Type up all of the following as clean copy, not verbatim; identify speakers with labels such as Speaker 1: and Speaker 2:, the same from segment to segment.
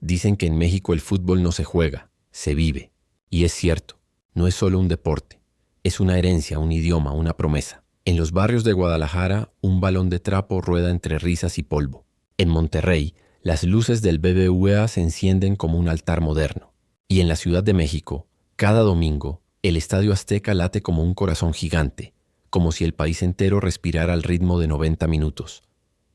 Speaker 1: Dicen que en México el fútbol no se juega, se vive. Y es cierto, no es solo un deporte, es una herencia, un idioma, una promesa. En los barrios de Guadalajara, un balón de trapo rueda entre risas y polvo. En Monterrey, las luces del BBVA se encienden como un altar moderno. Y en la Ciudad de México, cada domingo, el Estadio Azteca late como un corazón gigante, como si el país entero respirara al ritmo de 90 minutos.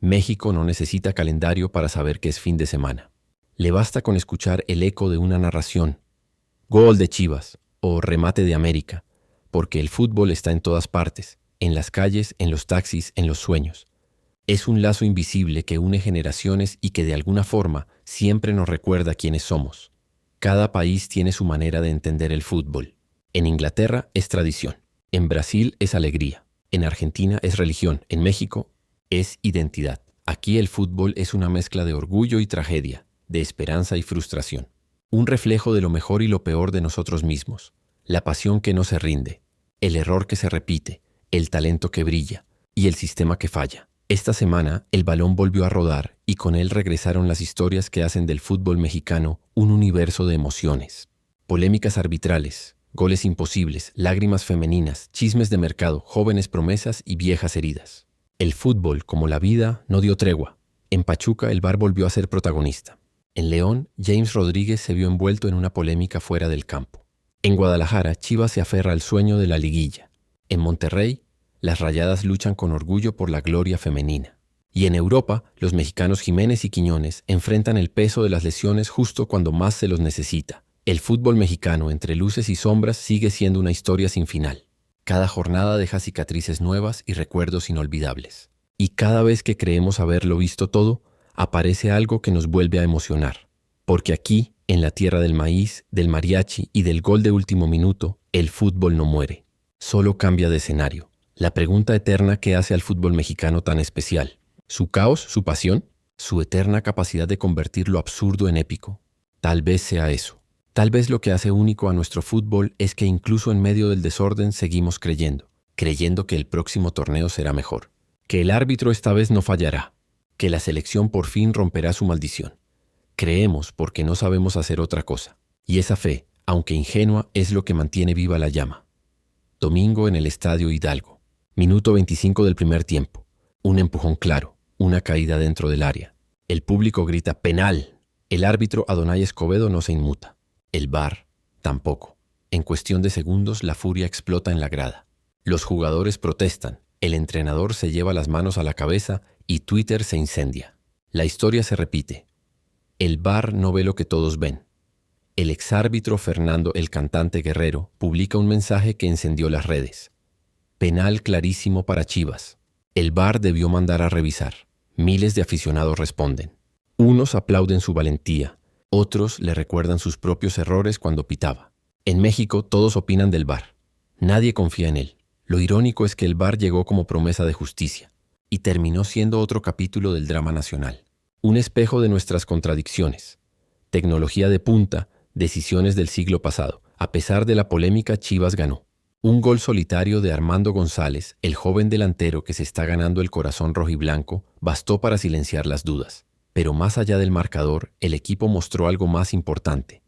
Speaker 1: México no necesita calendario para saber que es fin de semana. Le basta con escuchar el eco de una narración, gol de Chivas o remate de América, porque el fútbol está en todas partes, en las calles, en los taxis, en los sueños. Es un lazo invisible que une generaciones y que de alguna forma siempre nos recuerda quiénes somos. Cada país tiene su manera de entender el fútbol. En Inglaterra es tradición, en Brasil es alegría, en Argentina es religión, en México es identidad. Aquí el fútbol es una mezcla de orgullo y tragedia, de esperanza y frustración. Un reflejo de lo mejor y lo peor de nosotros mismos, la pasión que no se rinde, el error que se repite, el talento que brilla y el sistema que falla. Esta semana el balón volvió a rodar y con él regresaron las historias que hacen del fútbol mexicano un universo de emociones. Polémicas arbitrales, goles imposibles, lágrimas femeninas, chismes de mercado, jóvenes promesas y viejas heridas. El fútbol, como la vida, no dio tregua. En Pachuca el VAR volvió a ser protagonista. En León, James Rodríguez se vio envuelto en una polémica fuera del campo. En Guadalajara, Chivas se aferra al sueño de la liguilla. En Monterrey, las Rayadas luchan con orgullo por la gloria femenina. Y en Europa, los mexicanos Jiménez y Quiñones enfrentan el peso de las lesiones justo cuando más se los necesita. El fútbol mexicano, entre luces y sombras, sigue siendo una historia sin final. Cada jornada deja cicatrices nuevas y recuerdos inolvidables. Y cada vez que creemos haberlo visto todo, aparece algo que nos vuelve a emocionar. Porque aquí, en la tierra del maíz, del mariachi y del gol de último minuto, el fútbol no muere. Solo cambia de escenario. La pregunta eterna que hace al fútbol mexicano tan especial. ¿Su caos, su pasión? ¿Su eterna capacidad de convertir lo absurdo en épico? Tal vez sea eso. Tal vez lo que hace único a nuestro fútbol es que incluso en medio del desorden seguimos creyendo que el próximo torneo será mejor, que el árbitro esta vez no fallará, que la selección por fin romperá su maldición. Creemos porque no sabemos hacer otra cosa, y esa fe, aunque ingenua, es lo que mantiene viva la llama. Domingo en el Estadio Hidalgo. Minuto 25 del primer tiempo. Un empujón claro, una caída dentro del área. El público grita ¡penal! El árbitro Adonai Escobedo no se inmuta. El VAR tampoco. En cuestión de segundos la furia explota en la grada. Los jugadores protestan, el entrenador se lleva las manos a la cabeza y Twitter se incendia. La historia se repite. El VAR no ve lo que todos ven. El exárbitro Fernando el Cantante Guerrero publica un mensaje que encendió las redes. Penal clarísimo para Chivas. El VAR debió mandar a revisar. Miles de aficionados responden. Unos aplauden su valentía, otros le recuerdan sus propios errores cuando pitaba. En México todos opinan del VAR. Nadie confía en él. Lo irónico es que el VAR llegó como promesa de justicia y terminó siendo otro capítulo del drama nacional. Un espejo de nuestras contradicciones. Tecnología de punta, decisiones del siglo pasado. A pesar de la polémica, Chivas ganó. Un gol solitario de Armando González, el joven delantero que se está ganando el corazón rojiblanco, bastó para silenciar las dudas. Pero más allá del marcador, el equipo mostró algo más importante.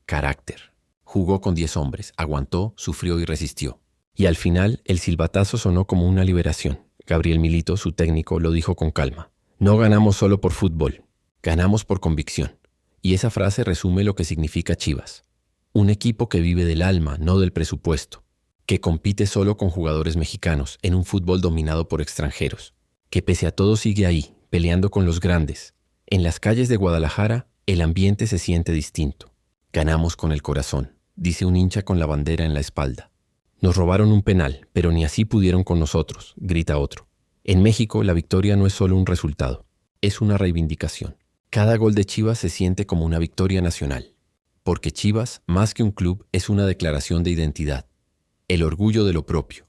Speaker 1: Carácter. Jugó con 10 hombres, aguantó, sufrió y resistió. Y al final, el silbatazo sonó como una liberación. Gabriel Milito, su técnico, lo dijo con calma. No ganamos solo por fútbol, ganamos por convicción. Y esa frase resume lo que significa Chivas. Un equipo que vive del alma, no del presupuesto. Que compite solo con jugadores mexicanos en un fútbol dominado por extranjeros. Que pese a todo sigue ahí, peleando con los grandes. En las calles de Guadalajara, el ambiente se siente distinto. Ganamos con el corazón, dice un hincha con la bandera en la espalda. Nos robaron un penal, pero ni así pudieron con nosotros, grita otro. En México, la victoria no es solo un resultado, es una reivindicación. Cada gol de Chivas se siente como una victoria nacional. Porque Chivas, más que un club, es una declaración de identidad. El orgullo de lo propio.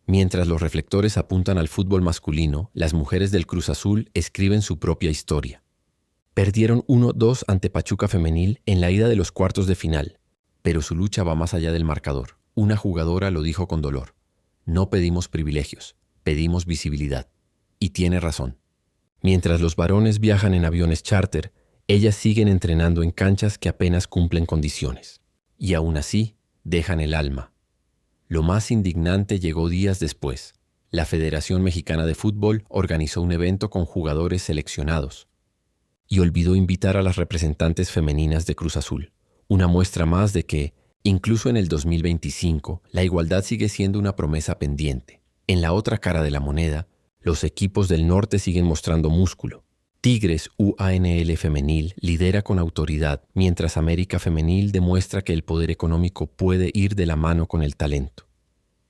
Speaker 1: Mientras los reflectores apuntan al fútbol masculino, las mujeres del Cruz Azul escriben su propia historia. Perdieron 1-2 ante Pachuca Femenil en la ida de los cuartos de final, pero su lucha va más allá del marcador. Una jugadora lo dijo con dolor. No pedimos privilegios, pedimos visibilidad. Y tiene razón. Mientras los varones viajan en aviones charter, Ellas siguen entrenando en canchas que apenas cumplen condiciones. Y aún así, dejan el alma. Lo más indignante llegó días después. La Federación Mexicana de Fútbol organizó un evento con jugadores seleccionados y olvidó invitar a las representantes femeninas de Cruz Azul. Una muestra más de que, incluso en el 2025, la igualdad sigue siendo una promesa pendiente. En la otra cara de la moneda, los equipos del norte siguen mostrando músculo. Tigres UANL Femenil lidera con autoridad, mientras América Femenil demuestra que el poder económico puede ir de la mano con el talento.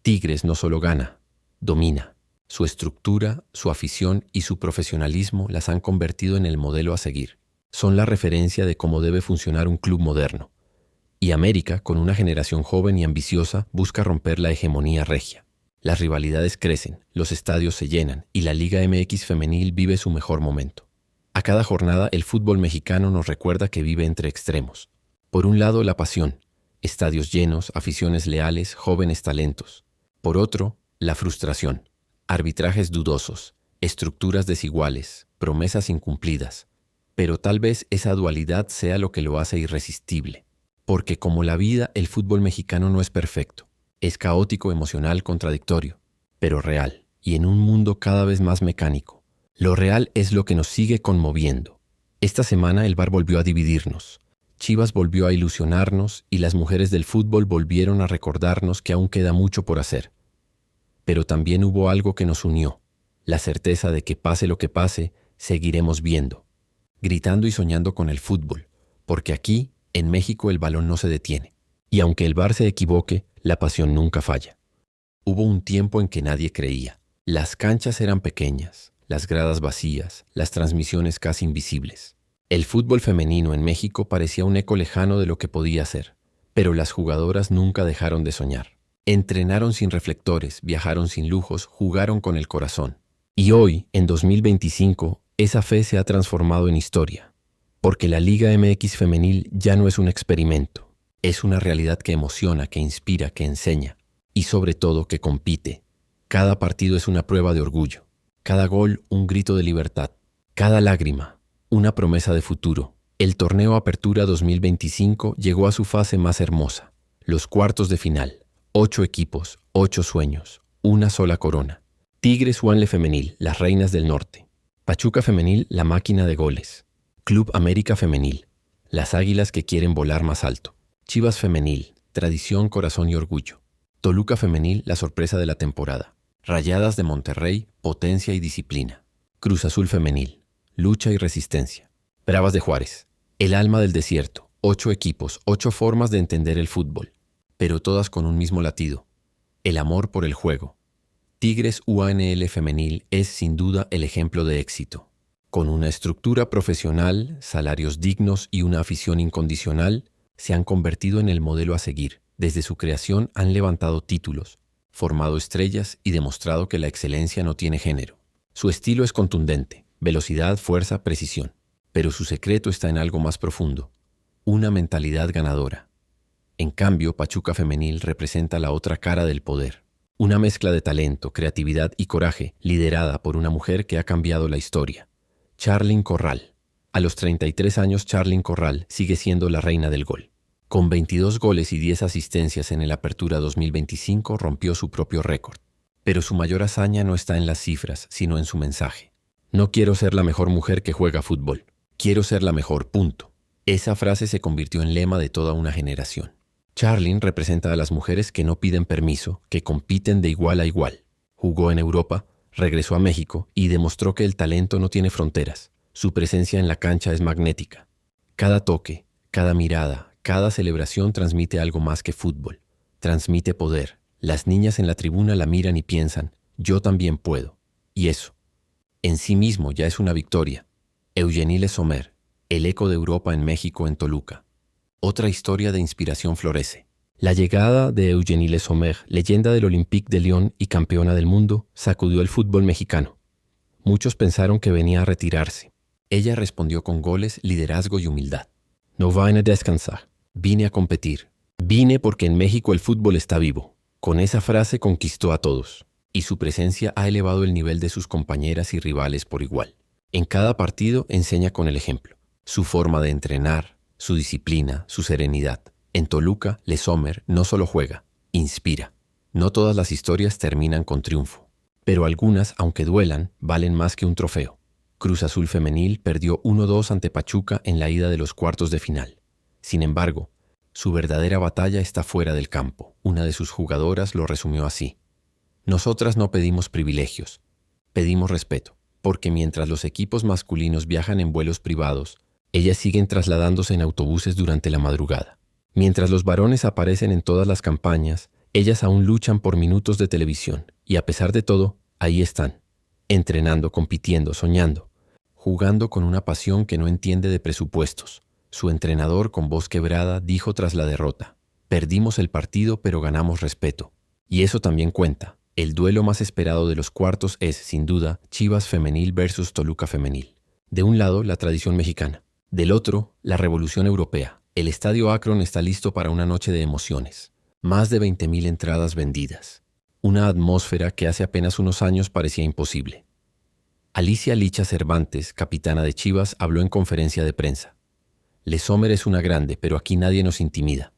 Speaker 1: Tigres no solo gana, domina. Su estructura, su afición y su profesionalismo las han convertido en el modelo a seguir. Son la referencia de cómo debe funcionar un club moderno. Y América, con una generación joven y ambiciosa, busca romper la hegemonía regia. Las rivalidades crecen, los estadios se llenan y la Liga MX Femenil vive su mejor momento. A cada jornada el fútbol mexicano nos recuerda que vive entre extremos. Por un lado, la pasión, estadios llenos, aficiones leales, jóvenes talentos. Por otro, la frustración, arbitrajes dudosos, estructuras desiguales, promesas incumplidas. Pero tal vez esa dualidad sea lo que lo hace irresistible. Porque como la vida, el fútbol mexicano no es perfecto. Es caótico, emocional, contradictorio, pero real, y en un mundo cada vez más mecánico. Lo real es lo que nos sigue conmoviendo. Esta semana el VAR volvió a dividirnos. Chivas volvió a ilusionarnos y las mujeres del fútbol volvieron a recordarnos que aún queda mucho por hacer. Pero también hubo algo que nos unió, la certeza de que pase lo que pase, seguiremos viendo, gritando y soñando con el fútbol, porque aquí, en México, el balón no se detiene. Y aunque el VAR se equivoque, la pasión nunca falla. Hubo un tiempo en que nadie creía. Las canchas eran pequeñas, las gradas vacías, las transmisiones casi invisibles. El fútbol femenino en México parecía un eco lejano de lo que podía ser, pero las jugadoras nunca dejaron de soñar. Entrenaron sin reflectores, viajaron sin lujos, jugaron con el corazón. Y hoy, en 2025, esa fe se ha transformado en historia, porque la Liga MX Femenil ya no es un experimento, es una realidad que emociona, que inspira, que enseña, y sobre todo que compite. Cada partido es una prueba de orgullo, cada gol un grito de libertad, cada lágrima una promesa de futuro. El torneo Apertura 2025 llegó a su fase más hermosa, los cuartos de final. 8 equipos, 8 sueños, una sola corona. Tigres UANL Femenil, las reinas del norte. Pachuca Femenil, la máquina de goles. Club América Femenil, las águilas que quieren volar más alto. Chivas Femenil, tradición, corazón y orgullo. Toluca Femenil, la sorpresa de la temporada. Rayadas de Monterrey, potencia y disciplina. Cruz Azul Femenil, lucha y resistencia. Bravas de Juárez, el alma del desierto. 8 equipos, 8 formas de entender el fútbol, pero todas con un mismo latido, el amor por el juego. Tigres UANL Femenil es sin duda el ejemplo de éxito. Con una estructura profesional, salarios dignos y una afición incondicional, se han convertido en el modelo a seguir. Desde su creación han levantado títulos, formado estrellas y demostrado que la excelencia no tiene género. Su estilo es contundente, velocidad, fuerza, precisión. Pero su secreto está en algo más profundo, una mentalidad ganadora. En cambio, Pachuca Femenil representa la otra cara del poder. Una mezcla de talento, creatividad y coraje, liderada por una mujer que ha cambiado la historia. Charlyn Corral. A los 33 años, Charlyn Corral sigue siendo la reina del gol. Con 22 goles y 10 asistencias en el Apertura 2025 rompió su propio récord. Pero su mayor hazaña no está en las cifras, sino en su mensaje. No quiero ser la mejor mujer que juega fútbol. Quiero ser la mejor, punto. Esa frase se convirtió en lema de toda una generación. Charlyn representa a las mujeres que no piden permiso, que compiten de igual a igual. Jugó en Europa, regresó a México y demostró que el talento no tiene fronteras. Su presencia en la cancha es magnética. Cada toque, cada mirada, cada celebración transmite algo más que fútbol. Transmite poder. Las niñas en la tribuna la miran y piensan, yo también puedo. Y eso, en sí mismo ya es una victoria. Eugénie Le Sommer, el eco de Europa en México en Toluca. Otra historia de inspiración florece. La llegada de Eugénie Le Sommer, leyenda del Olympique de Lyon y campeona del mundo, sacudió el fútbol mexicano. Muchos pensaron que venía a retirarse. Ella respondió con goles, liderazgo y humildad. No vine a descansar, vine a competir. Vine porque en México el fútbol está vivo. Con esa frase conquistó a todos, y su presencia ha elevado el nivel de sus compañeras y rivales por igual. En cada partido enseña con el ejemplo. Su forma de entrenar, su disciplina, su serenidad. En Toluca, Le Sommer no solo juega, inspira. No todas las historias terminan con triunfo, pero algunas, aunque duelan, valen más que un trofeo. Cruz Azul Femenil perdió 1-2 ante Pachuca en la ida de los cuartos de final. Sin embargo, su verdadera batalla está fuera del campo. Una de sus jugadoras lo resumió así: nosotras no pedimos privilegios, pedimos respeto, porque mientras los equipos masculinos viajan en vuelos privados, ellas siguen trasladándose en autobuses durante la madrugada. Mientras los varones aparecen en todas las campañas, ellas aún luchan por minutos de televisión, y a pesar de todo, ahí están, entrenando, compitiendo, soñando, jugando con una pasión que no entiende de presupuestos. Su entrenador, con voz quebrada, dijo tras la derrota: perdimos el partido, pero ganamos respeto. Y eso también cuenta. El duelo más esperado de los cuartos es, sin duda, Chivas Femenil versus Toluca Femenil. De un lado, la tradición mexicana. Del otro, la revolución europea. El estadio Akron está listo para una noche de emociones. Más de 20,000 entradas vendidas. Una atmósfera que hace apenas unos años parecía imposible. Alicia Licha Cervantes, capitana de Chivas, habló en conferencia de prensa. Le Sommer es una grande, pero aquí nadie nos intimida.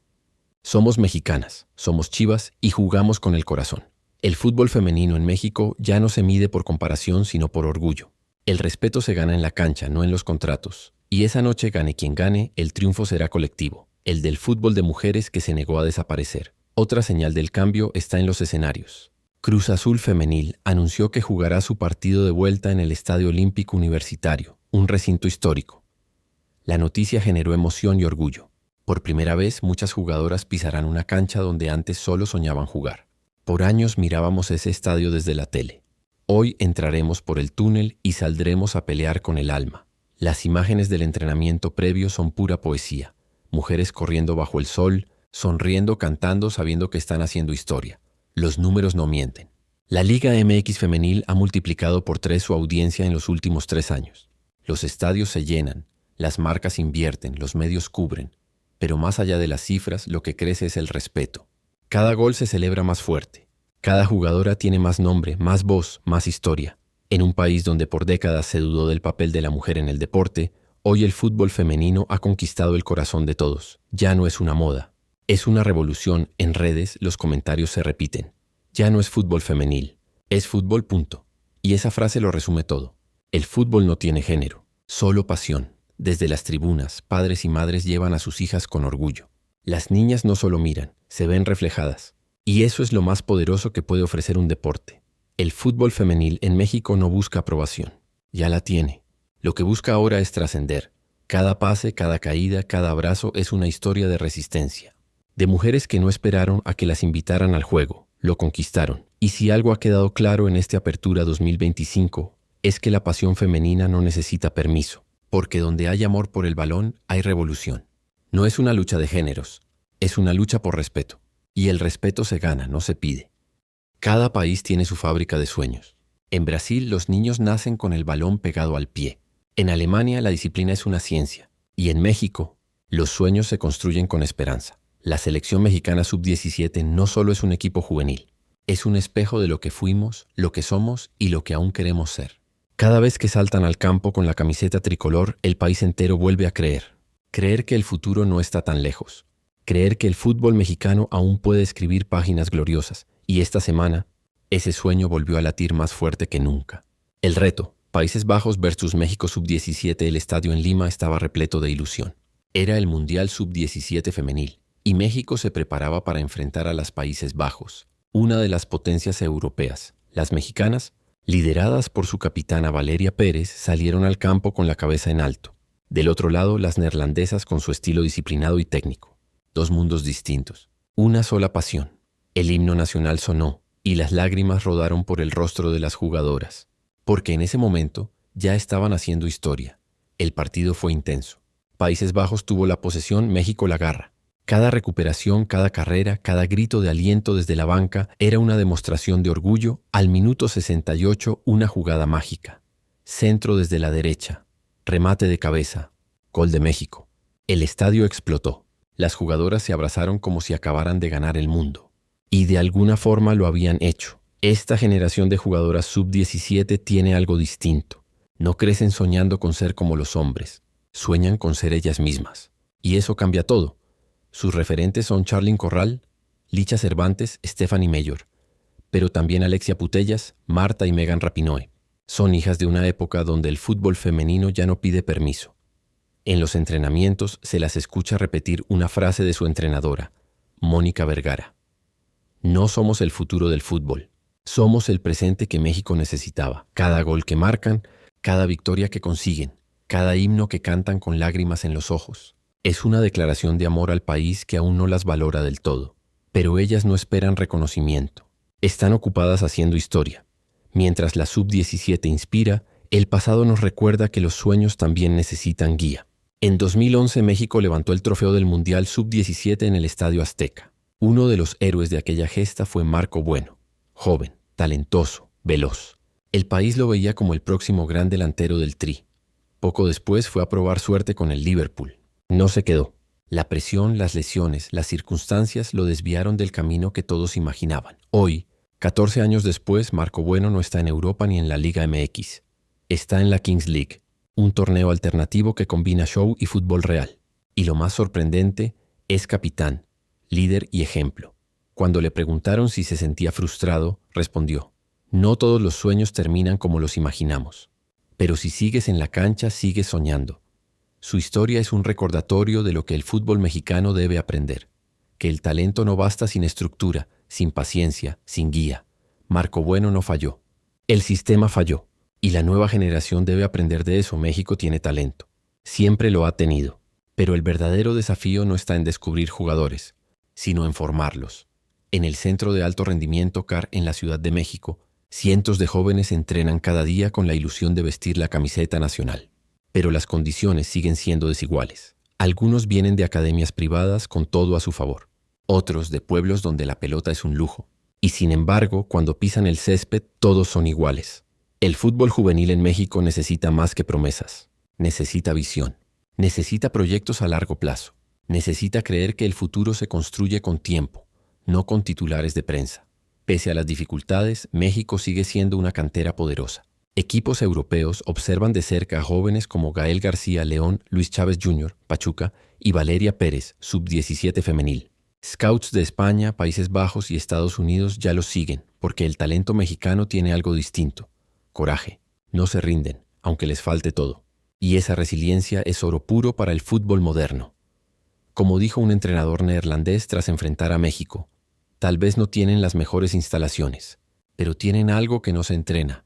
Speaker 1: Somos mexicanas, somos Chivas y jugamos con el corazón. El fútbol femenino en México ya no se mide por comparación, sino por orgullo. El respeto se gana en la cancha, no en los contratos. Y esa noche, gane quien gane, el triunfo será colectivo. El del fútbol de mujeres que se negó a desaparecer. Otra señal del cambio está en los escenarios. Cruz Azul Femenil anunció que jugará su partido de vuelta en el Estadio Olímpico Universitario, un recinto histórico. La noticia generó emoción y orgullo. Por primera vez, muchas jugadoras pisarán una cancha donde antes solo soñaban jugar. Por años mirábamos ese estadio desde la tele. Hoy entraremos por el túnel y saldremos a pelear con el alma. Las imágenes del entrenamiento previo son pura poesía. Mujeres corriendo bajo el sol, sonriendo, cantando, sabiendo que están haciendo historia. Los números no mienten. La Liga MX Femenil ha multiplicado por 3 su audiencia en los últimos 3 años. Los estadios se llenan, las marcas invierten, los medios cubren. Pero más allá de las cifras, lo que crece es el respeto. Cada gol se celebra más fuerte. Cada jugadora tiene más nombre, más voz, más historia. En un país donde por décadas se dudó del papel de la mujer en el deporte, hoy el fútbol femenino ha conquistado el corazón de todos. Ya no es una moda. Es una revolución. En redes los comentarios se repiten. Ya no es fútbol femenil. Es fútbol, punto. Y esa frase lo resume todo. El fútbol no tiene género, solo pasión. Desde las tribunas, padres y madres llevan a sus hijas con orgullo. Las niñas no solo miran, se ven reflejadas. Y eso es lo más poderoso que puede ofrecer un deporte. El fútbol femenil en México no busca aprobación. Ya la tiene. Lo que busca ahora es trascender. Cada pase, cada caída, cada abrazo es una historia de resistencia. De mujeres que no esperaron a que las invitaran al juego, lo conquistaron. Y si algo ha quedado claro en esta Apertura 2025, es que la pasión femenina no necesita permiso. Porque donde hay amor por el balón, hay revolución. No es una lucha de géneros, es una lucha por respeto. Y el respeto se gana, no se pide. Cada país tiene su fábrica de sueños. En Brasil, los niños nacen con el balón pegado al pie. En Alemania, la disciplina es una ciencia. Y en México, los sueños se construyen con esperanza. La selección mexicana sub-17 no solo es un equipo juvenil, es un espejo de lo que fuimos, lo que somos y lo que aún queremos ser. Cada vez que saltan al campo con la camiseta tricolor, el país entero vuelve a creer. Creer que el futuro no está tan lejos. Creer que el fútbol mexicano aún puede escribir páginas gloriosas. Y esta semana, ese sueño volvió a latir más fuerte que nunca. El reto, Países Bajos versus México sub-17, el estadio en Lima estaba repleto de ilusión. Era el Mundial sub-17 femenil, y México se preparaba para enfrentar a las Países Bajos, una de las potencias europeas. Las mexicanas, lideradas por su capitana Valeria Pérez, salieron al campo con la cabeza en alto. Del otro lado, las neerlandesas con su estilo disciplinado y técnico. 2 mundos distintos. Una sola pasión. El himno nacional sonó, y las lágrimas rodaron por el rostro de las jugadoras. Porque en ese momento ya estaban haciendo historia. El partido fue intenso. Países Bajos tuvo la posesión, México la garra. Cada recuperación, cada carrera, cada grito de aliento desde la banca era una demostración de orgullo. Al minuto 68, una jugada mágica. Centro desde la derecha. Remate de cabeza. Gol de México. El estadio explotó. Las jugadoras se abrazaron como si acabaran de ganar el mundo. Y de alguna forma lo habían hecho. Esta generación de jugadoras sub-17 tiene algo distinto. No crecen soñando con ser como los hombres. Sueñan con ser ellas mismas. Y eso cambia todo. Sus referentes son Charlyn Corral, Licha Cervantes, Stephanie Mayor, pero también Alexia Putellas, Marta y Megan Rapinoe. Son hijas de una época donde el fútbol femenino ya no pide permiso. En los entrenamientos se las escucha repetir una frase de su entrenadora, Mónica Vergara. No somos el futuro del fútbol. Somos el presente que México necesitaba. Cada gol que marcan, cada victoria que consiguen, cada himno que cantan con lágrimas en los ojos. Es una declaración de amor al país que aún no las valora del todo. Pero ellas no esperan reconocimiento. Están ocupadas haciendo historia. Mientras la Sub-17 inspira, el pasado nos recuerda que los sueños también necesitan guía. En 2011 México levantó el trofeo del Mundial Sub-17 en el Estadio Azteca. Uno de los héroes de aquella gesta fue Marco Bueno, joven, talentoso, veloz. El país lo veía como el próximo gran delantero del Tri. Poco después fue a probar suerte con el Liverpool. No se quedó. La presión, las lesiones, las circunstancias lo desviaron del camino que todos imaginaban. Hoy, 14 años después, Marco Bueno no está en Europa ni en la Liga MX. Está en la Kings League, un torneo alternativo que combina show y fútbol real. Y lo más sorprendente, es capitán, líder y ejemplo. Cuando le preguntaron si se sentía frustrado, respondió: no todos los sueños terminan como los imaginamos. Pero si sigues en la cancha, sigues soñando. Su historia es un recordatorio de lo que el fútbol mexicano debe aprender. Que el talento no basta sin estructura, sin paciencia, sin guía. Marco Bueno no falló. El sistema falló. Y la nueva generación debe aprender de eso. México tiene talento. Siempre lo ha tenido. Pero el verdadero desafío no está en descubrir jugadores, sino en formarlos. En el Centro de Alto Rendimiento CAR en la Ciudad de México, cientos de jóvenes entrenan cada día con la ilusión de vestir la camiseta nacional. Pero las condiciones siguen siendo desiguales. Algunos vienen de academias privadas con todo a su favor. Otros de pueblos donde la pelota es un lujo. Y sin embargo, cuando pisan el césped, todos son iguales. El fútbol juvenil en México necesita más que promesas. Necesita visión. Necesita proyectos a largo plazo. Necesita creer que el futuro se construye con tiempo, no con titulares de prensa. Pese a las dificultades, México sigue siendo una cantera poderosa. Equipos europeos observan de cerca a jóvenes como Gael García León, Luis Chávez Jr., Pachuca, y Valeria Pérez, Sub-17 femenil. Scouts de España, Países Bajos y Estados Unidos ya los siguen, porque el talento mexicano tiene algo distinto. Coraje. No se rinden, aunque les falte todo. Y esa resiliencia es oro puro para el fútbol moderno. Como dijo un entrenador neerlandés tras enfrentar a México, tal vez no tienen las mejores instalaciones, pero tienen algo que no se entrena.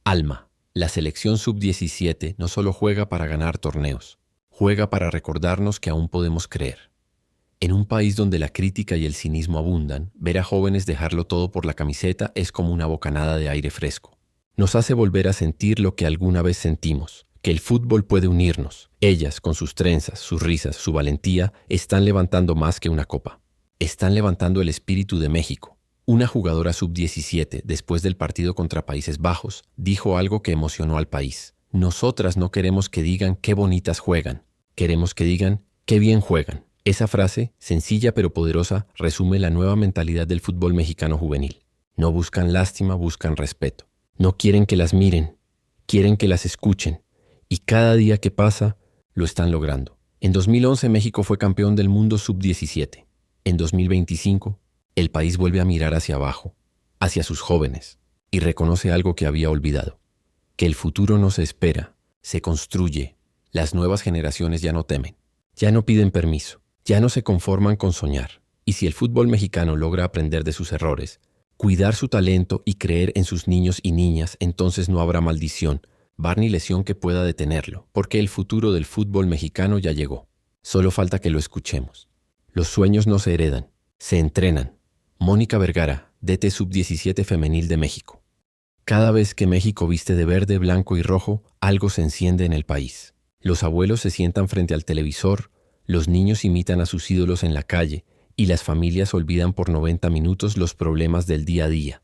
Speaker 1: Alma. La selección Sub-17 no solo juega para ganar torneos, juega para recordarnos que aún podemos creer. En un país donde la crítica y el cinismo abundan, ver a jóvenes dejarlo todo por la camiseta es como una bocanada de aire fresco. Nos hace volver a sentir lo que alguna vez sentimos, que el fútbol puede unirnos. Ellas, con sus trenzas, sus risas, su valentía, están levantando más que una copa. Están levantando el espíritu de México. Una jugadora Sub-17, después del partido contra Países Bajos, dijo algo que emocionó al país. Nosotras no queremos que digan qué bonitas juegan. Queremos que digan qué bien juegan. Esa frase, sencilla pero poderosa, resume la nueva mentalidad del fútbol mexicano juvenil. No buscan lástima, buscan respeto. No quieren que las miren, quieren que las escuchen. Y cada día que pasa, lo están logrando. En 2011 México fue campeón del mundo Sub-17. En 2025, el país vuelve a mirar hacia abajo, hacia sus jóvenes, y reconoce algo que había olvidado. Que el futuro no se espera, se construye. Las nuevas generaciones ya no temen, ya no piden permiso, ya no se conforman con soñar. Y si el fútbol mexicano logra aprender de sus errores, cuidar su talento y creer en sus niños y niñas, entonces no habrá maldición, bar ni lesión que pueda detenerlo, porque el futuro del fútbol mexicano ya llegó. Solo falta que lo escuchemos. Los sueños no se heredan, se entrenan. Mónica Vergara, DT Sub-17 femenil de México. Cada vez que México viste de verde, blanco y rojo, algo se enciende en el país. Los abuelos se sientan frente al televisor, los niños imitan a sus ídolos en la calle y las familias olvidan por 90 minutos los problemas del día a día.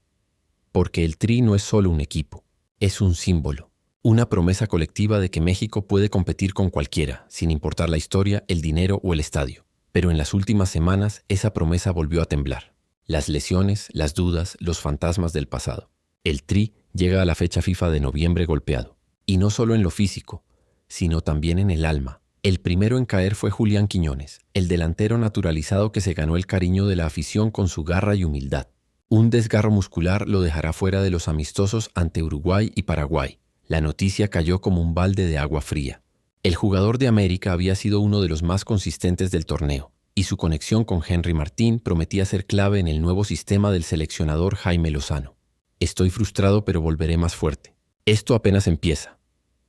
Speaker 1: Porque el Tri no es solo un equipo, es un símbolo, una promesa colectiva de que México puede competir con cualquiera, sin importar la historia, el dinero o el estadio. Pero en las últimas semanas esa promesa volvió a temblar. Las lesiones, las dudas, los fantasmas del pasado. El Tri llega a la fecha FIFA de noviembre golpeado. Y no solo en lo físico, sino también en el alma. El primero en caer fue Julián Quiñones, el delantero naturalizado que se ganó el cariño de la afición con su garra y humildad. Un desgarro muscular lo dejará fuera de los amistosos ante Uruguay y Paraguay. La noticia cayó como un balde de agua fría. El jugador de América había sido uno de los más consistentes del torneo, y su conexión con Henry Martín prometía ser clave en el nuevo sistema del seleccionador Jaime Lozano. Estoy frustrado, pero volveré más fuerte. Esto apenas empieza.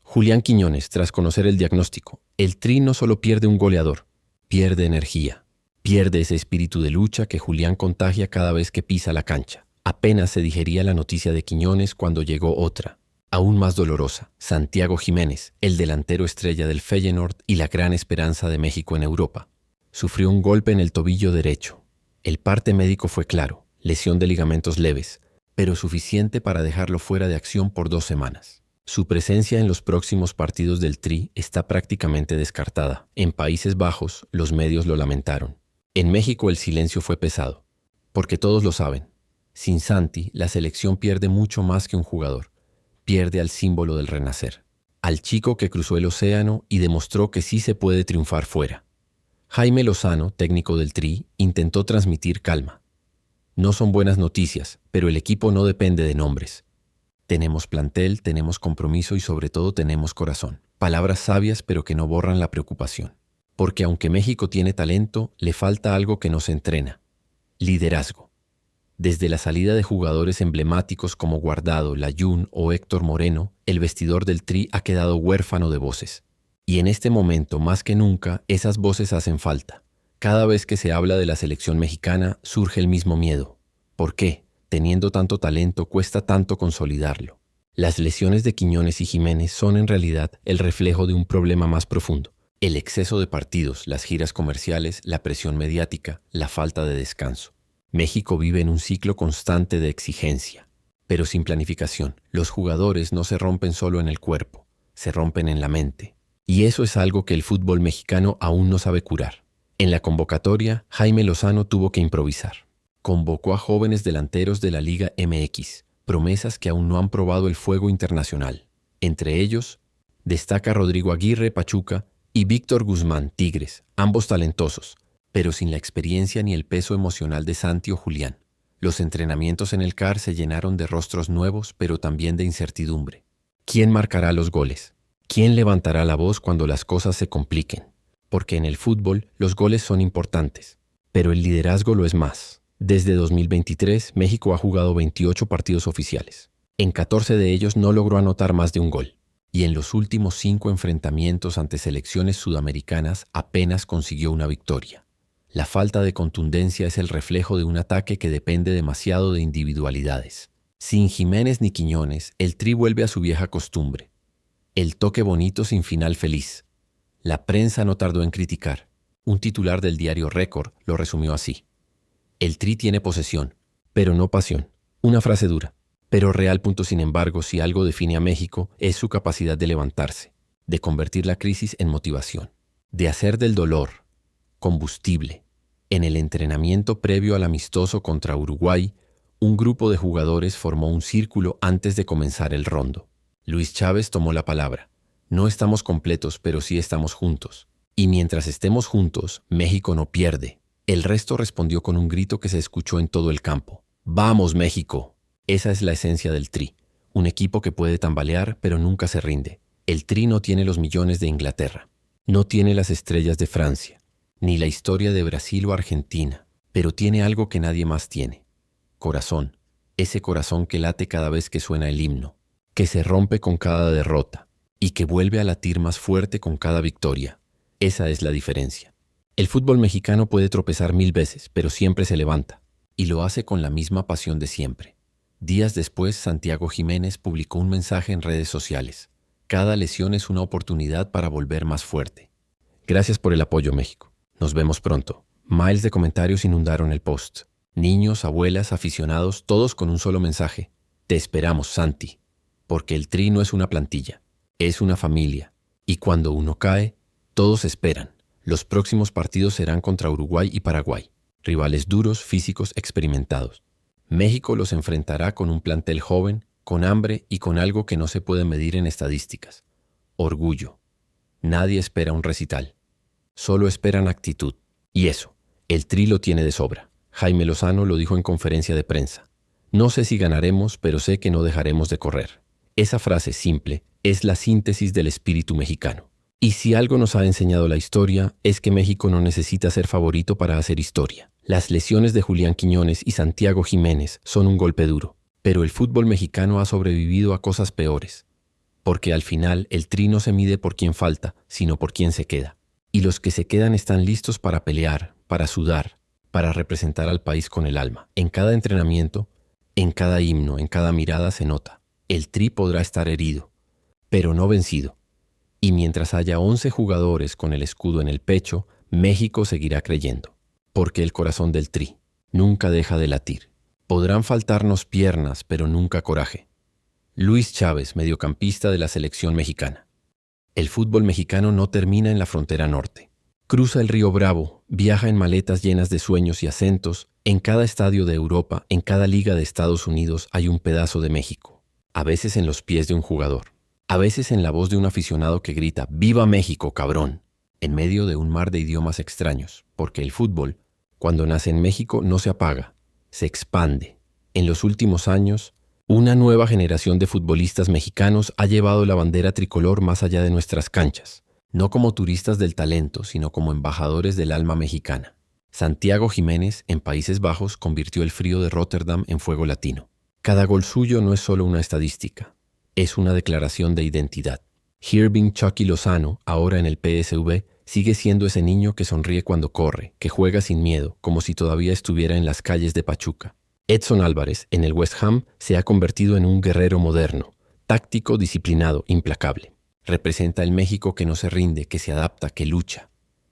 Speaker 1: Julián Quiñones, tras conocer el diagnóstico, el Tri no solo pierde un goleador, pierde energía. Pierde ese espíritu de lucha que Julián contagia cada vez que pisa la cancha. Apenas se digería la noticia de Quiñones cuando llegó otra, aún más dolorosa. Santiago Jiménez, el delantero estrella del Feyenoord y la gran esperanza de México en Europa, sufrió un golpe en el tobillo derecho. El parte médico fue claro, lesión de ligamentos leves, pero suficiente para dejarlo fuera de acción por 2 semanas. Su presencia en los próximos partidos del Tri está prácticamente descartada. En Países Bajos, los medios lo lamentaron. En México el silencio fue pesado, porque todos lo saben. Sin Santi, la selección pierde mucho más que un jugador. Pierde al símbolo del renacer, al chico que cruzó el océano y demostró que sí se puede triunfar fuera. Jaime Lozano, técnico del Tri, intentó transmitir calma. No son buenas noticias, pero el equipo no depende de nombres. Tenemos plantel, tenemos compromiso y sobre todo tenemos corazón. Palabras sabias pero que no borran la preocupación. Porque aunque México tiene talento, le falta algo que nos entrena: liderazgo. Desde la salida de jugadores emblemáticos como Guardado, Layún o Héctor Moreno, el vestidor del Tri ha quedado huérfano de voces. Y en este momento, más que nunca, esas voces hacen falta. Cada vez que se habla de la selección mexicana, surge el mismo miedo. ¿Por qué? Teniendo tanto talento, cuesta tanto consolidarlo. Las lesiones de Quiñones y Jiménez son en realidad el reflejo de un problema más profundo. El exceso de partidos, las giras comerciales, la presión mediática, la falta de descanso. México vive en un ciclo constante de exigencia, pero sin planificación. Los jugadores no se rompen solo en el cuerpo, se rompen en la mente. Y eso es algo que el fútbol mexicano aún no sabe curar. En la convocatoria, Jaime Lozano tuvo que improvisar. Convocó a jóvenes delanteros de la Liga MX, promesas que aún no han probado el fuego internacional. Entre ellos, destaca Rodrigo Aguirre, Pachuca, y Víctor Guzmán, Tigres, ambos talentosos, pero sin la experiencia ni el peso emocional de Santi o Julián. Los entrenamientos en el CAR se llenaron de rostros nuevos, pero también de incertidumbre. ¿Quién marcará los goles? ¿Quién levantará la voz cuando las cosas se compliquen? Porque en el fútbol los goles son importantes, pero el liderazgo lo es más. Desde 2023, México ha jugado 28 partidos oficiales. En 14 de ellos no logró anotar más de un gol. Y en los últimos 5 enfrentamientos ante selecciones sudamericanas apenas consiguió una victoria. La falta de contundencia es el reflejo de un ataque que depende demasiado de individualidades. Sin Jiménez ni Quiñones, el Tri vuelve a su vieja costumbre. El toque bonito sin final feliz. La prensa no tardó en criticar. Un titular del diario Récord lo resumió así: el Tri tiene posesión, pero no pasión. Una frase dura, pero real. Sin embargo, si algo define a México, es su capacidad de levantarse, de convertir la crisis en motivación, de hacer del dolor combustible. En el entrenamiento previo al amistoso contra Uruguay, un grupo de jugadores formó un círculo antes de comenzar el rondo. Luis Chávez tomó la palabra. No estamos completos, pero sí estamos juntos. Y mientras estemos juntos, México no pierde. El resto respondió con un grito que se escuchó en todo el campo: ¡Vamos, México! Esa es la esencia del Tri. Un equipo que puede tambalear, pero nunca se rinde. El Tri no tiene los millones de Inglaterra. No tiene las estrellas de Francia, ni la historia de Brasil o Argentina, pero tiene algo que nadie más tiene: corazón. Ese corazón que late cada vez que suena el himno, que se rompe con cada derrota y que vuelve a latir más fuerte con cada victoria. Esa es la diferencia. El fútbol mexicano puede tropezar 1000 veces, pero siempre se levanta, y lo hace con la misma pasión de siempre. Días después, Santiago Jiménez publicó un mensaje en redes sociales: cada lesión es una oportunidad para volver más fuerte. Gracias por el apoyo, México. Nos vemos pronto. Miles de comentarios inundaron el post. Niños, abuelas, aficionados, todos con un solo mensaje: te esperamos, Santi. Porque el Tri no es una plantilla, es una familia. Y cuando uno cae, todos esperan. Los próximos partidos serán contra Uruguay y Paraguay, rivales duros, físicos, experimentados. México los enfrentará con un plantel joven, con hambre y con algo que no se puede medir en estadísticas: orgullo. Nadie espera un recital. Solo esperan actitud. Y eso, el Tri lo tiene de sobra. Jaime Lozano lo dijo en conferencia de prensa. No sé si ganaremos, pero sé que no dejaremos de correr. Esa frase simple es la síntesis del espíritu mexicano. Y si algo nos ha enseñado la historia, es que México no necesita ser favorito para hacer historia. Las lesiones de Julián Quiñones y Santiago Jiménez son un golpe duro, pero el fútbol mexicano ha sobrevivido a cosas peores. Porque al final el Tri no se mide por quién falta, sino por quién se queda. Y los que se quedan están listos para pelear, para sudar, para representar al país con el alma. En cada entrenamiento, en cada himno, en cada mirada se nota. El Tri podrá estar herido, pero no vencido. Y mientras haya 11 jugadores con el escudo en el pecho, México seguirá creyendo. Porque el corazón del Tri nunca deja de latir. Podrán faltarnos piernas, pero nunca coraje. Luis Chávez, mediocampista de la selección mexicana. El fútbol mexicano no termina en la frontera norte. Cruza el río Bravo, viaja en maletas llenas de sueños y acentos. En cada estadio de Europa, en cada liga de Estados Unidos hay un pedazo de México. A veces en los pies de un jugador. A veces en la voz de un aficionado que grita «¡Viva México, cabrón!» en medio de un mar de idiomas extraños, porque el fútbol, cuando nace en México, no se apaga, se expande. En los últimos años, una nueva generación de futbolistas mexicanos ha llevado la bandera tricolor más allá de nuestras canchas, no como turistas del talento, sino como embajadores del alma mexicana. Santiago Jiménez, en Países Bajos, convirtió el frío de Rotterdam en fuego latino. Cada gol suyo no es solo una estadística. Es una declaración de identidad. Irving Chucky Lozano, ahora en el PSV, sigue siendo ese niño que sonríe cuando corre, que juega sin miedo, como si todavía estuviera en las calles de Pachuca. Edson Álvarez, en el West Ham, se ha convertido en un guerrero moderno, táctico, disciplinado, implacable. Representa el México que no se rinde, que se adapta, que lucha.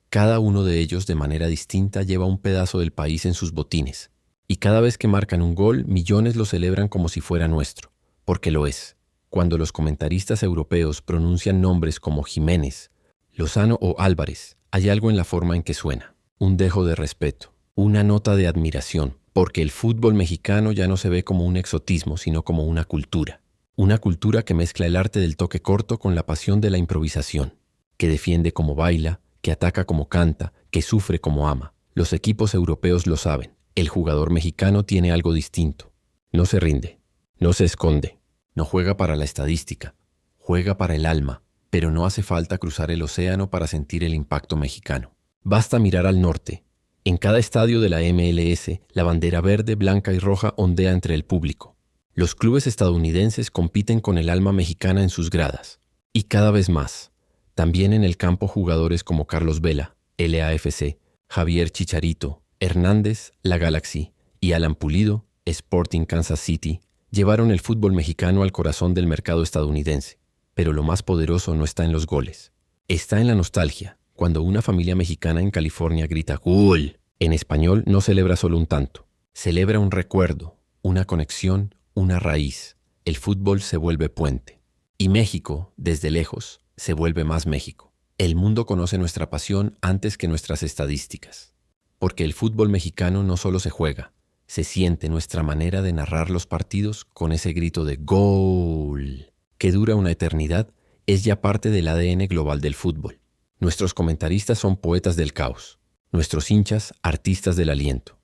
Speaker 1: Cada uno de ellos, de manera distinta, lleva un pedazo del país en sus botines. Y cada vez que marcan un gol, millones lo celebran como si fuera nuestro, porque lo es. Cuando los comentaristas europeos pronuncian nombres como Jiménez, Lozano o Álvarez, hay algo en la forma en que suena. Un dejo de respeto, una nota de admiración, porque el fútbol mexicano ya no se ve como un exotismo, sino como una cultura. Una cultura que mezcla el arte del toque corto con la pasión de la improvisación, que defiende como baila, que ataca como canta, que sufre como ama. Los equipos europeos lo saben. El jugador mexicano tiene algo distinto. No se rinde, no se esconde. No juega para la estadística, juega para el alma, pero no hace falta cruzar el océano para sentir el impacto mexicano. Basta mirar al norte. En cada estadio de la MLS, la bandera verde, blanca y roja ondea entre el público. Los clubes estadounidenses compiten con el alma mexicana en sus gradas. Y cada vez más. También en el campo jugadores como Carlos Vela, LAFC, Javier Chicharito, Hernández, La Galaxy y Alan Pulido, Sporting Kansas City, llevaron el fútbol mexicano al corazón del mercado estadounidense. Pero lo más poderoso no está en los goles. Está en la nostalgia. Cuando una familia mexicana en California grita ¡Gol! En español no celebra solo un tanto. Celebra un recuerdo, una conexión, una raíz. El fútbol se vuelve puente. Y México, desde lejos, se vuelve más México. El mundo conoce nuestra pasión antes que nuestras estadísticas. Porque el fútbol mexicano no solo se juega, se siente nuestra manera de narrar los partidos con ese grito de ¡Gol! Que dura una eternidad, es ya parte del ADN global del fútbol. Nuestros comentaristas son poetas del caos, nuestros hinchas artistas del aliento.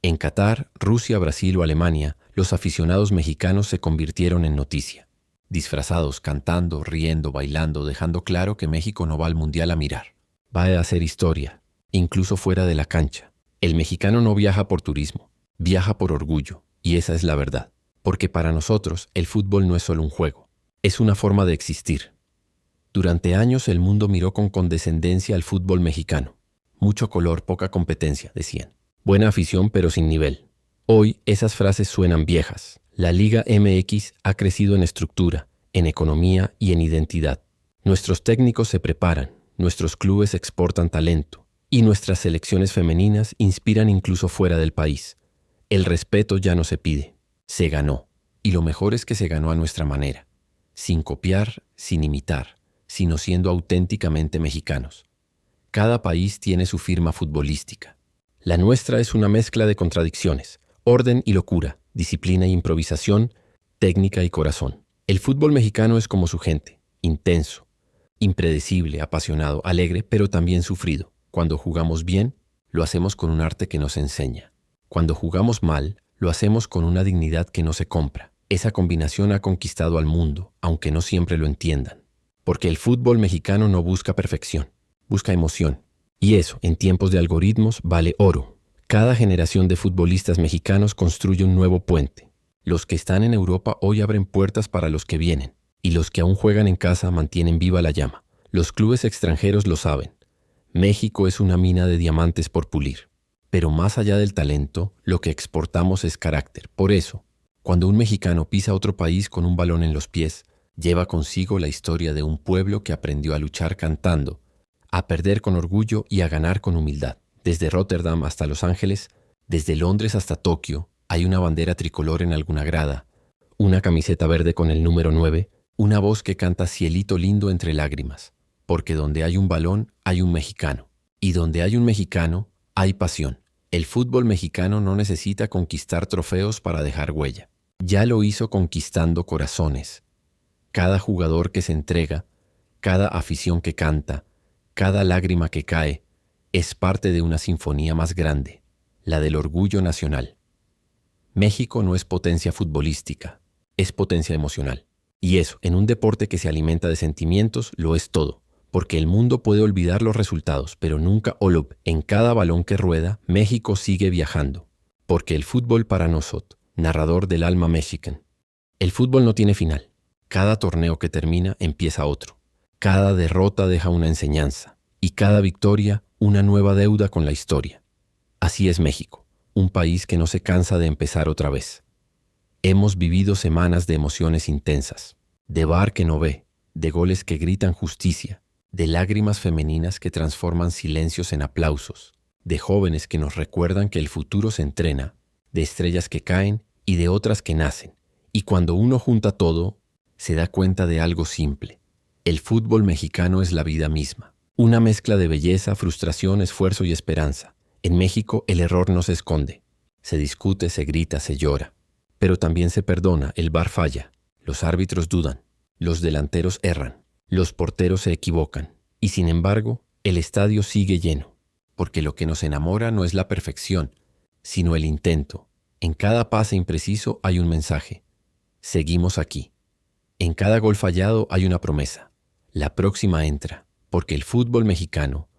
Speaker 1: En Qatar, Rusia, Brasil o Alemania, los aficionados mexicanos se convirtieron en noticia. Disfrazados, cantando, riendo, bailando, dejando claro que México no va al mundial a mirar. Va a hacer historia, incluso fuera de la cancha. El mexicano no viaja por turismo. Viaja por orgullo, y esa es la verdad, porque para nosotros el fútbol no es solo un juego, es una forma de existir. Durante años el mundo miró con condescendencia al fútbol mexicano. Mucho color, poca competencia, decían. Buena afición, pero sin nivel. Hoy esas frases suenan viejas. La Liga MX ha crecido en estructura, en economía y en identidad. Nuestros técnicos se preparan, nuestros clubes exportan talento, y nuestras selecciones femeninas inspiran incluso fuera del país. El respeto ya no se pide, se ganó. Y lo mejor es que se ganó a nuestra manera. Sin copiar, sin imitar, sino siendo auténticamente mexicanos. Cada país tiene su firma futbolística. La nuestra es una mezcla de contradicciones, orden y locura, disciplina y improvisación, técnica y corazón. El fútbol mexicano es como su gente, intenso, Impredecible, apasionado, alegre, pero también sufrido. Cuando jugamos bien, lo hacemos con un arte que nos enseña. Cuando jugamos mal, lo hacemos con una dignidad que no se compra. Esa combinación ha conquistado al mundo, aunque no siempre lo entiendan. Porque el fútbol mexicano no busca perfección, busca emoción. Y eso, en tiempos de algoritmos, vale oro. Cada generación de futbolistas mexicanos construye un nuevo puente. Los que están en Europa hoy abren puertas para los que vienen, y los que aún juegan en casa mantienen viva la llama. Los clubes extranjeros lo saben. México es una mina de diamantes por pulir. Pero más allá del talento, lo que exportamos es carácter. Por eso, cuando un mexicano pisa otro país con un balón en los pies, lleva consigo la historia de un pueblo que aprendió a luchar cantando, a perder con orgullo y a ganar con humildad. Desde Rotterdam hasta Los Ángeles, desde Londres hasta Tokio, hay una bandera tricolor en alguna grada, una camiseta verde con el número 9, una voz que canta cielito lindo entre lágrimas, porque donde hay un balón hay un mexicano, y donde hay un mexicano hay pasión. El fútbol mexicano no necesita conquistar trofeos para dejar huella. Ya lo hizo conquistando corazones. Cada jugador que se entrega, cada afición que canta, cada lágrima que cae, es parte de una sinfonía más grande, la del orgullo nacional. México no es potencia futbolística, es potencia emocional. Y eso, en un deporte que se alimenta de sentimientos, lo es todo, porque el mundo puede olvidar los resultados, pero nunca olub. En cada balón que rueda, México sigue viajando, porque el fútbol para nosotros, narrador del alma mexican. El fútbol no tiene final. Cada torneo que termina empieza otro. Cada derrota deja una enseñanza, y cada victoria una nueva deuda con la historia. Así es México, un país que no se cansa de empezar otra vez. Hemos vivido semanas de emociones intensas, de VAR que no ve, de goles que gritan justicia, de lágrimas femeninas que transforman silencios en aplausos, de jóvenes que nos recuerdan que el futuro se entrena, de estrellas que caen y de otras que nacen. Y cuando uno junta todo, se da cuenta de algo simple. El fútbol mexicano es la vida misma. Una mezcla de belleza, frustración, esfuerzo y esperanza. En México el error no se esconde. Se discute, se grita, se llora. Pero también se perdona, el VAR falla. Los árbitros dudan. Los delanteros erran. Los porteros se equivocan. Y sin embargo, el estadio sigue lleno. Porque lo que nos enamora no es la perfección, sino el intento. En cada pase impreciso hay un mensaje. Seguimos aquí. En cada gol fallado hay una promesa. La próxima entra. Porque el fútbol mexicano,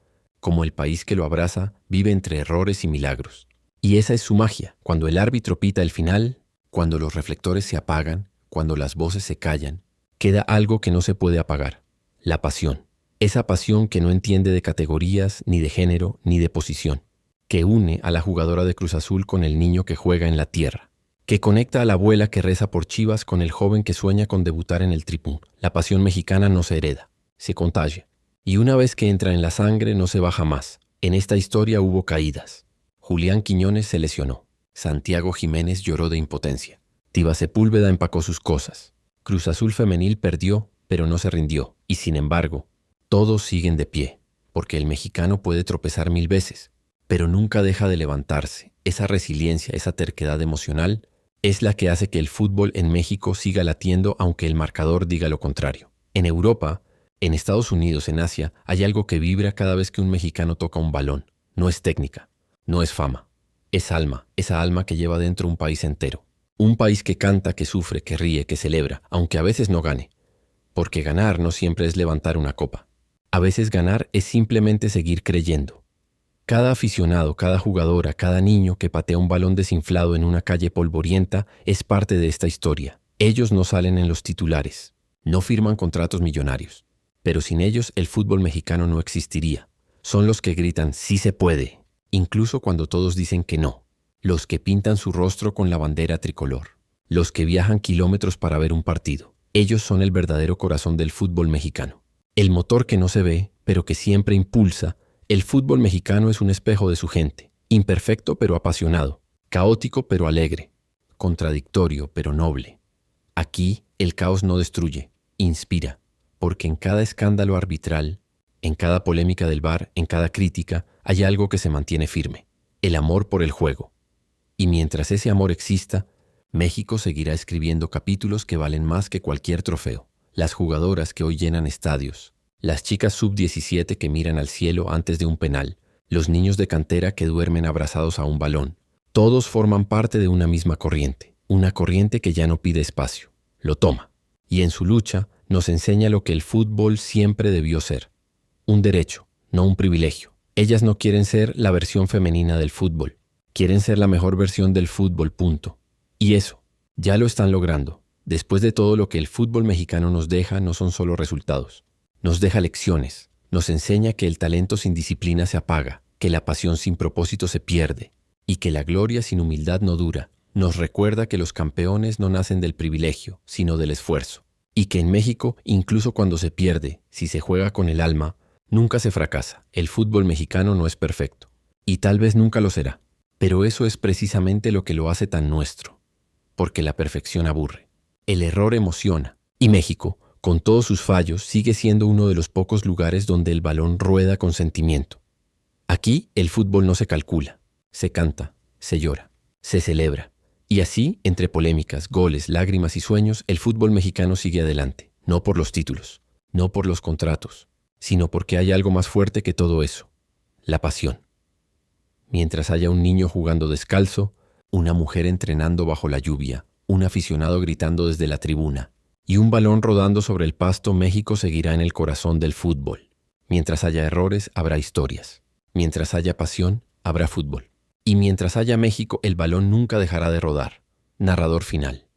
Speaker 1: como el país que lo abraza, vive entre errores y milagros. Y esa es su magia. Cuando el árbitro pita el final, cuando los reflectores se apagan, cuando las voces se callan, queda algo que no se puede apagar. La pasión. Esa pasión que no entiende de categorías, ni de género, ni de posición. Que une a la jugadora de Cruz Azul con el niño que juega en la tierra. Que conecta a la abuela que reza por Chivas con el joven que sueña con debutar en el Tripún. La pasión mexicana no se hereda, se contagia. Y una vez que entra en la sangre no se baja más. En esta historia hubo caídas. Julián Quiñones se lesionó. Santiago Jiménez lloró de impotencia. Tiva Sepúlveda empacó sus cosas. Cruz Azul Femenil perdió, pero no se rindió. Y sin embargo, todos siguen de pie, porque el mexicano puede tropezar 1000 veces, pero nunca deja de levantarse. Esa resiliencia, esa terquedad emocional, es la que hace que el fútbol en México siga latiendo aunque el marcador diga lo contrario. En Europa, en Estados Unidos, en Asia, hay algo que vibra cada vez que un mexicano toca un balón. No es técnica, no es fama, es alma, esa alma que lleva dentro un país entero. Un país que canta, que sufre, que ríe, que celebra, aunque a veces no gane. Porque ganar no siempre es levantar una copa. A veces ganar es simplemente seguir creyendo. Cada aficionado, cada jugadora, cada niño que patea un balón desinflado en una calle polvorienta es parte de esta historia. Ellos no salen en los titulares, no firman contratos millonarios. Pero sin ellos el fútbol mexicano no existiría. Son los que gritan "sí se puede", incluso cuando todos dicen que no. Los que pintan su rostro con la bandera tricolor. Los que viajan kilómetros para ver un partido. Ellos son el verdadero corazón del fútbol mexicano. El motor que no se ve, pero que siempre impulsa. El fútbol mexicano es un espejo de su gente. Imperfecto pero apasionado. Caótico pero alegre. Contradictorio pero noble. Aquí el caos no destruye, inspira. Porque en cada escándalo arbitral, en cada polémica del VAR, en cada crítica, hay algo que se mantiene firme. El amor por el juego. Y mientras ese amor exista, México seguirá escribiendo capítulos que valen más que cualquier trofeo. Las jugadoras que hoy llenan estadios, Las chicas sub-17 que miran al cielo antes de un penal, los niños de cantera que duermen abrazados a un balón. Todos forman parte de una misma corriente, una corriente que ya no pide espacio, lo toma. Y en su lucha nos enseña lo que el fútbol siempre debió ser. Un derecho, no un privilegio. Ellas no quieren ser la versión femenina del fútbol. Quieren ser la mejor versión del fútbol, punto. Y eso, ya lo están logrando. Después de todo lo que el fútbol mexicano nos deja, no son solo resultados. Nos deja lecciones. Nos enseña que el talento sin disciplina se apaga, que la pasión sin propósito se pierde y que la gloria sin humildad no dura. Nos recuerda que los campeones no nacen del privilegio, sino del esfuerzo. Y que en México, incluso cuando se pierde, si se juega con el alma, nunca se fracasa. El fútbol mexicano no es perfecto. Y tal vez nunca lo será. Pero eso es precisamente lo que lo hace tan nuestro. Porque la perfección aburre. El error emociona. Y México, con todos sus fallos, sigue siendo uno de los pocos lugares donde el balón rueda con sentimiento. Aquí el fútbol no se calcula. Se canta, se llora, se celebra. Y así, entre polémicas, goles, lágrimas y sueños, el fútbol mexicano sigue adelante. No por los títulos, no por los contratos, sino porque hay algo más fuerte que todo eso. La pasión. Mientras haya un niño jugando descalzo, una mujer entrenando bajo la lluvia, un aficionado gritando desde la tribuna y un balón rodando sobre el pasto, México seguirá en el corazón del fútbol. Mientras haya errores, habrá historias. Mientras haya pasión, habrá fútbol. Y mientras haya México, el balón nunca dejará de rodar. Narrador final.